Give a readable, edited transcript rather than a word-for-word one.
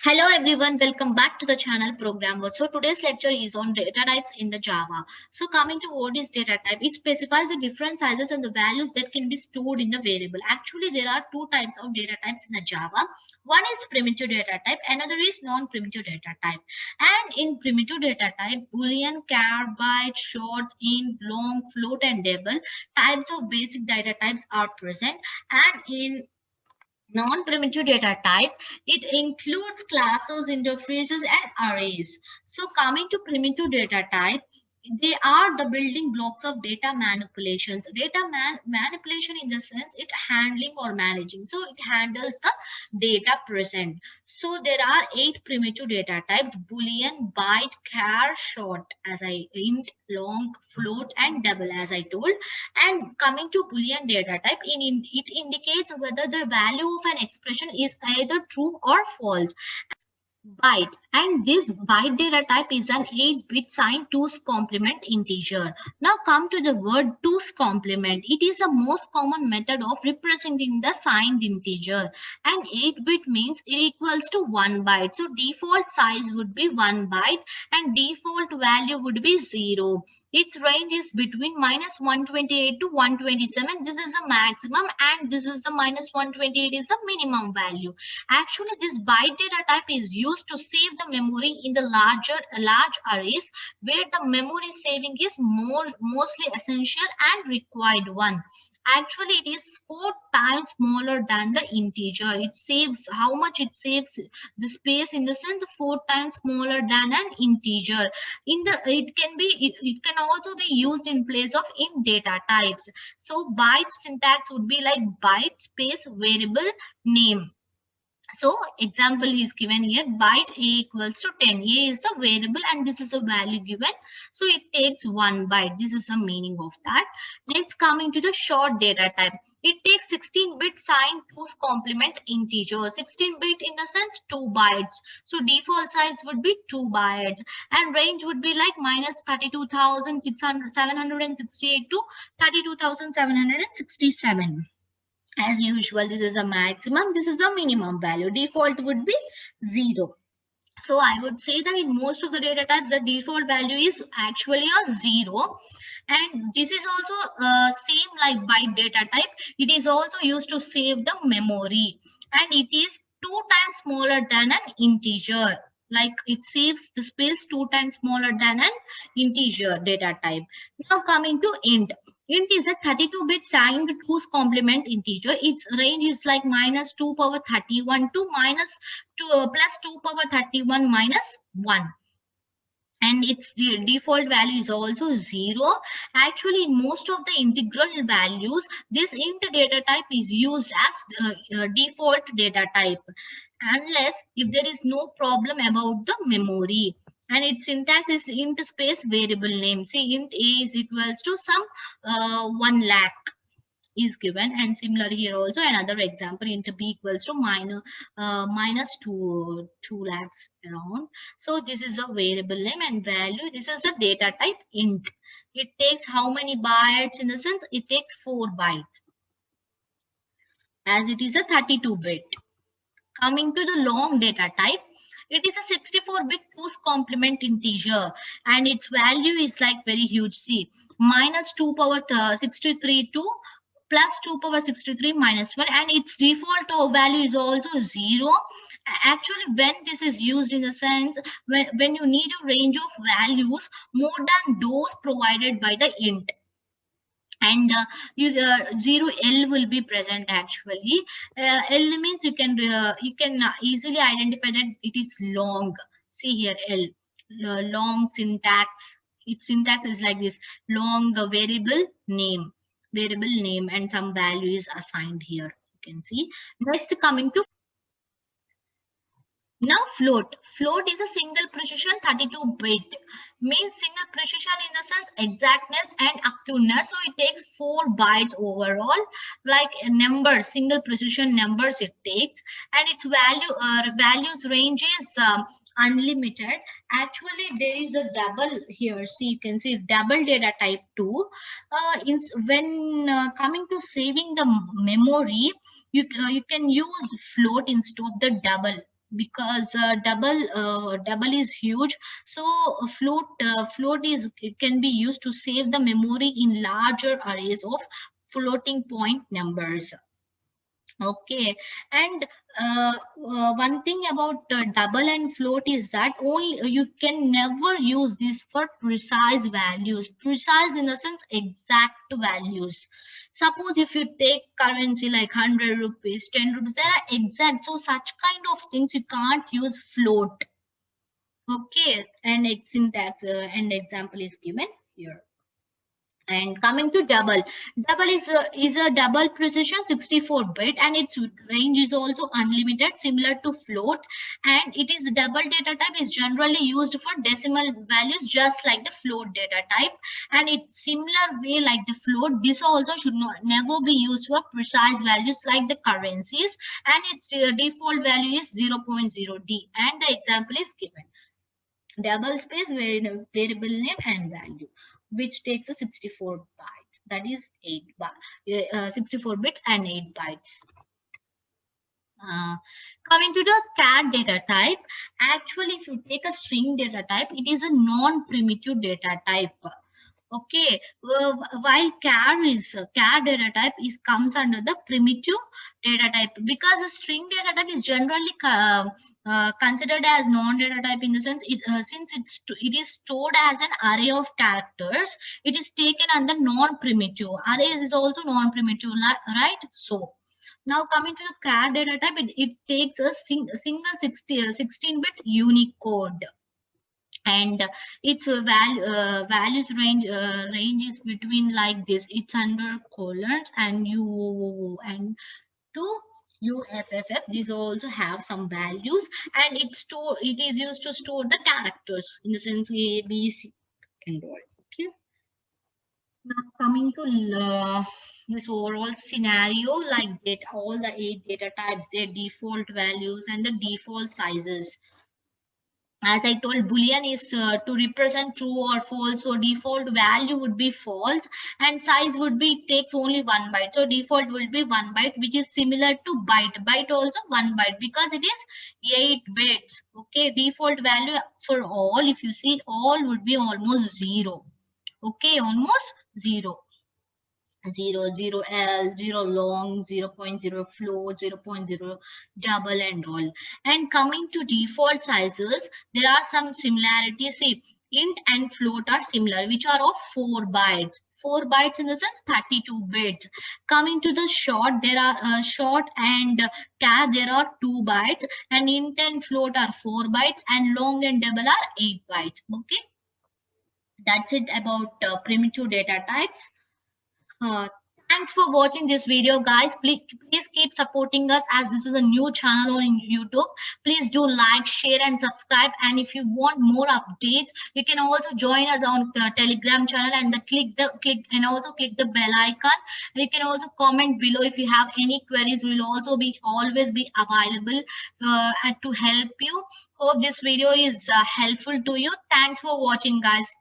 Hello everyone, welcome back to the channel PROGRAMWORLD. So today's lecture is on data types in the Java. So coming to what is data type, it specifies the different sizes and the values that can be stored in the variable. Actually, there are two types of data types in the Java. One is primitive data type, another is non-primitive data type. And in primitive data type, Boolean, char, byte, short, int, long, float, and double types of basic data types are present. And in non-primitive data type, it includes classes, interfaces, and arrays. So coming to primitive data type, they are the building blocks of data manipulations. Manipulation in the sense it handling or managing. So it handles the data present. So there are 8 primitive data types: Boolean, byte, char, short, as I int, long, float, and double, as I told. And coming to Boolean data type, it indicates whether the value of an expression is either true or false. Byte, and this byte data type is an 8-bit signed 2's complement integer. Now come to the word 2's complement. It is the most common method of representing the signed integer, and 8-bit means it equals to 1 byte. So default size would be 1 byte and default value would be 0. Its range is between -128 to 127. This is the maximum, and this is the -128 is the minimum value. Actually, this byte data type is used to save the memory in the large arrays, where the memory saving is mostly essential and required one. Actually, it is 4 times smaller than the integer. It saves how much it saves the space in the sense 4 times smaller than an integer. It can also be used in place of int data types. So byte syntax would be like byte space variable name. So example is given here: byte a equals to 10. A is the variable and this is the value given. So it takes 1 byte. This is the meaning of that. Next, coming to the short data type. It takes 16-bit signed 2's complement integer. 16-bit in the sense 2 bytes. So default size would be 2 bytes. And range would be like -32,768 to 32,767. As usual, this is a maximum, this is a minimum value. Default would be 0. So I would say that in most of the data types, the default value is actually a 0. And this is also same like byte data type. It is also used to save the memory. And it is 2 times smaller than an integer. Like it saves the space 2 times smaller than an integer data type. Now coming to int. Int is a 32-bit signed 2's complement integer. Its range is like -2 power 31 to plus 2 power 31 minus 1. And its default value is also 0. Actually, in most of the integral values, this int data type is used as default data type, unless if there is no problem about the memory. And its syntax is int space variable name. See, int a is equals to some 1 lakh is given, and similar here also another example: int b equals to minus 2 lakhs around. So this is a variable name and value. This is the data type int. It takes how many bytes? In the sense it takes 4 bytes, as it is a 32-bit. Coming to the long data type, it is a 64-bit 2's complement integer, and its value is like very huge. See, -2 power 63 to plus 2 power 63 minus 1, and its default value is also 0. Actually, when this is used in the sense when you need a range of values more than those provided by the int, and 0L will be present. Actually, L means you can easily identify that it is long. See here, L, long syntax. Its syntax is like this: long variable name, and some value is assigned here. You can see. Next, coming to now float. Float is a single precision 32-bit. Means single precision in the sense exactness and actualness. So it takes 4 bytes overall. Like numbers, single precision numbers it takes, and its values range is unlimited. Actually, there is a double here. See, you can see double data type 2. When coming to saving the memory, you can use float instead of the double. because double is huge. So float is can be used to save the memory in larger arrays of floating point numbers. Okay, and one thing about double and float is that only you can never use this for precise values. Precise in the sense exact values. Suppose if you take currency like 100 rupees, 10 rupees, they are exact. So such kind of things you can't use float. Okay, and syntax and example is given here. And coming to double is a double precision 64-bit, and its range is also unlimited, similar to float. And it is double data type is generally used for decimal values, just like the float data type. And it's similar way like the float. This also should not never be used for precise values like the currencies. And its default value is 0.0D. And the example is given. Double space variable name and value, which takes a 64 bytes, that is 64 bits and 8 bytes. Coming to the CHAR data type, actually if you take a string data type, it is a non-primitive data type. Okay, while CHAR data type comes under the primitive data type, because a string data type is generally considered as non-data type in the sense since it is stored as an array of characters, it is taken under non-primitive. Arrays is also non-primitive, right? So now coming to the CHAR data type, it takes a single 16-bit Unicode. And its values range is between like this. It's under colons and U and to UFFF. These also have some values, and it is used to store the characters in the sense A, B, C, and all. Okay. Now coming to this overall scenario, like that all the 8 data types, their default values and the default sizes. As I told, boolean is to represent true or false, so default value would be false, and size would be takes only 1 byte, so default will be 1 byte, which is similar to byte also 1 byte, because it is 8 bits. Okay, default value for all, if you see, all would be almost 0. Okay, almost 0. 0 L, 0 long, 0.0 float, 0.0 double, and all. And coming to default sizes, there are some similarities. See, int and float are similar, which are of 4 bytes. 4 bytes in the sense 32 bits. Coming to the short, there are short and char, there are 2 bytes, and int and float are 4 bytes, and long and double are 8 bytes. Okay, that's it about primitive data types. Thanks for watching this video, guys. Please keep supporting us, as this is a new channel on YouTube. Please do like, share, and subscribe. And if you want more updates, you can also join us on Telegram channel and click the bell icon. And you can also comment below if you have any queries. We will also always be available to help you. Hope this video is helpful to you. Thanks for watching, guys.